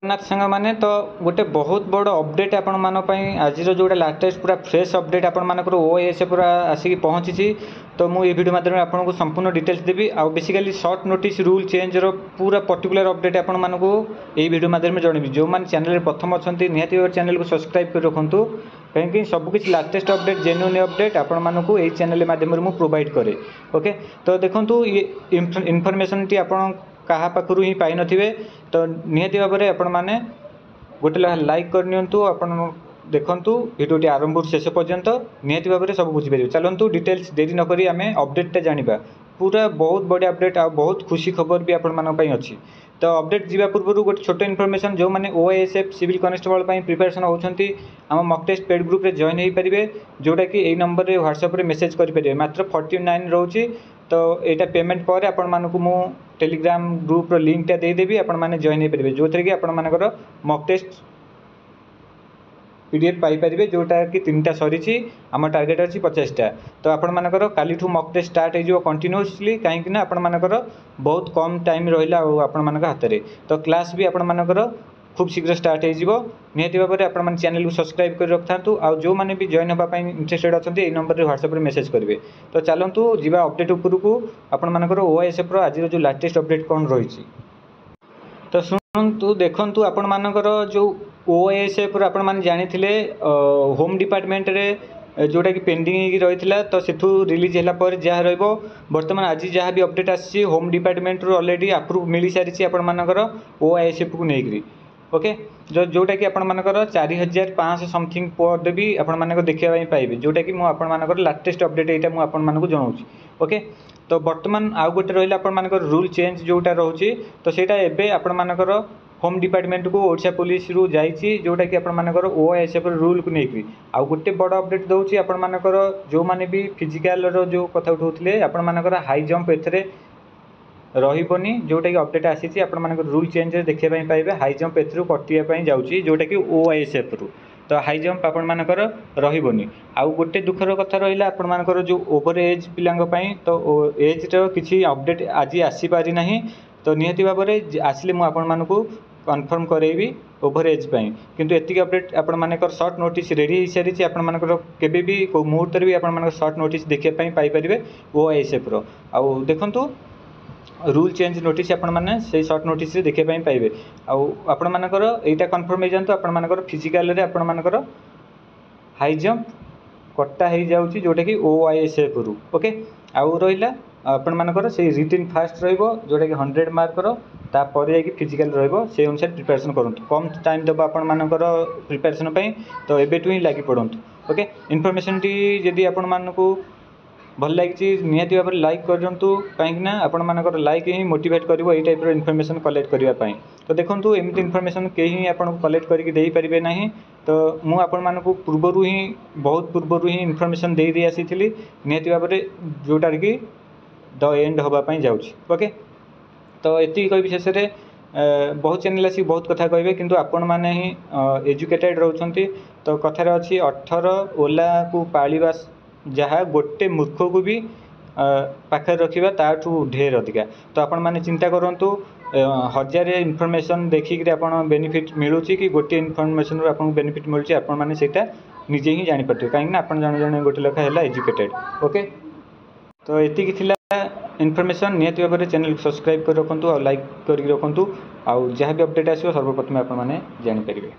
जगन्नाथ सांग मैंने तो गोटे बहुत बड़ अपडेट आपण आज जोटा लाटेस्ट पूरा फ्रेश अपडेट आपर ओएस पूरा आसिक पहुँची। तो मुझे वीडियो माध्यम आपको संपूर्ण डिटेल्स देवी आउ basically short notice rule change रो पूरा पर्टिकुलर अपडेट आपण मानू यही वीडियो माध्यम जनइबी। जो मैंने चैनल प्रथम अच्छा निहाती चैनल को सब्सक्राइब कर रखु कहीं सबकि लाटेस्ट अपडेट जेन्युइन अपडेट आपण मानू यही चैनल माध्यम प्रोवाइड करे। ओके तो देखो ये इनफॉरमेशन टी आपण क्या पाखु ही पाई नथिबे तो निहाती भाव में आपण मैंने गोटे लाइक करनी देखु भिडियोटी आरंभ शेष पर्यंत निहाती भाव में सब बुझीपर। चलतु डिटेल्स देरी नक आम अपडेटा जाना पूरा बहुत बढ़िया अपडेट आ बहुत खुशी खबर भी आपण अच्छी। तो अपडेट जावा पूर्व गोटे छोट इनफॉरमेशन जो मैंने ओएसएफ सिविल कनेस्टेबल प्रिपरेशन होती आम मक टेस्ट पेड ग्रुप रे जॉइन हो पारे जोटा कि यही नंबर व्हाट्सएप रे मेसेज करेंगे मात्र 49 रोचे। तो यहाँ पेमेंट पर आपण मानक मु टेलीग्राम ग्रुप रो लिंकटा देदेवी आपण मैंने जॉइन हो पारे जो थे कि आपण मानकर मक टेस्ट पीडीएफ पाइपर जोटा कि 3टा सरी आम टार्गेट अच्छी 50टा। तो आपण मानकर काली मक टेस्ट स्टार्ट हो कंटिन्यूअसली कहीं आपण मानकर बहुत कम टाइम रहा आपण मान हाथ में। तो क्लास भी आपण मानकर खूब शीघ्र स्टार्ट हो निहाती भाव में आपण चैनल को सब्सक्राइब कर रखता आउ जो मैंने भी जॉइन होगापी इंटरेस्टेड अच्छा यही नंबर व्हाट्सएप रे मेसेज करेंगे। तो चलतु जीवा अपडेट उपरकू आपण मानकर ओएसएफ रो आज जो लाटेस्ट अपडेट कौन रही। तो शुणु देखु आपण मानकर जो ओएसएफ आपण मैंने जानी होम डिपार्टमेंट रे जोटा कि पेंडिंग रही है तो सेठू रिलीज है जहाँ बर्तमान आज जहाँ भी अपडेट आसी होम डिपार्टमेंट रू ऑलरेडी अप्रूव मिल सारी आपण मानकर ओएसएफ को लेकर। ओके जोटा कि आपण मानकर 4500 समथिंग पद भी आपण मानक देखा पाइबे जोटा कि मुझे लाटेस्ट अपडेट यहाँ मुझे आपण मानक जनाऊँ। ओके तो बर्तमान आउ गोटे रहा आपण मानकर रूल चेंज जोटा रोचे तो सेटा एबे आपण मानकर होम डिपार्टमेंट को ओडिशा पुलिस रु जाइए जोटा कि आपण मानकर ओएसएफ रूल को लेकर आउ गोटे बड़ अपडेट दूसरी आपण मानकर जो माने भी फिजिकल रो जो कथा उठाउथिले आपण मानकर हाई जंप एथरे रहिबनी जोटा कि अपडेट आसी आपण मानकर रूल चेंज देखिया पई पाइबे हाई जंप एथरु कटिया पई जाउची जोटा कि ओएसएफ रु। तो हाई जंप आपण मानकर रहिबनी आउ गोटे दुखर कथा रहिला आपण मानकर जो ओवर एज पिलांग पई तो एज रो किछि अपडेट आज आसी पारि नाही। तो निहाती भाव में आसिले मु आपण मानकू कन्फर्म करेबी ओवर एज पाई किंतु एतिक अपडेट आपण मानकर शॉर्ट नोटिस रेडी हो सारी आपण मानकर केबे भी को मुहूर्त भी आपण मानकर शॉर्ट नोटिस देखिया पई पाई परिबे ओएसएफ रो। आउ देखंतु रूल चेंज नोटिस आपण माने से शॉर्ट नोटिस रे देखिया पई पाइबे आउ आपण मानकर एटा कन्फर्म हो जानतो आपण मानकर फिजिकल रे आपण मानकर हाई जंप कट्टा हो जाउची जोटा कि ओएसएफ रु। ओके आउ रहिला आपण मानकर से रिटिन फास्ट रहिबो जोटा कि 100 मार्क रो तापर जाकि फिजिकल रहिबो से अनुसार प्रिपरेशन करंतु कम टाइम दबा आपण मानकर प्रिपरेशन पई तो एबेटू ही लागि पड़ंतु। ओके इनफॉरमेशन टी जदी आपण मानकू भल लगी निहाती भाव में लाइक करूँ कहीं आपण मानकर लाइक ही मोटिवेट करिवो एई टाइप रो इनफॉरमेशन कलेक्ट करबा पई। तो देखंतु एमिति इनफॉरमेशन केही आपण कलेक्ट करके देई परिबे नाही। तो मु आपण मानकू पूर्वरु ही बहुत पूर्वरु ही इनफॉरमेशन देई दी आसीथिली निहाती भाव में जोटा कि द एंड होगा पाई जाउची। ओके तो एति कहि विशेष रे बहुत चैनल आसी बहुत कथा कहबे किंतु आपण माने ही एजुकेटेड रहउछंती। तो कथार अछि 18 ओला को पालिबा जहाँ गोटे मूर्ख को भी पाखे रखा ताठू ढेर अधिका। तो आपण माने चिंता करंतु 1000 इनफॉरमेशन देखिक आपण बेनिफिट मिलूँ कि गोटे इनफॉरमेशन आपको बेनिफिट मिलूँ आपण माने सेटा निजे ही जानि पारथि कहीं आपण जण जण गोटे लेखा है एजुकेटेड। ओके तो एतिक थिला इनफॉरमेशन निहाती भाव में चैनल को सब्सक्राइब कर रखु और लाइक कर रखु आउ जहाँ भी अपडेट आसो सर्वप्रथम आपण माने जानि परिबे।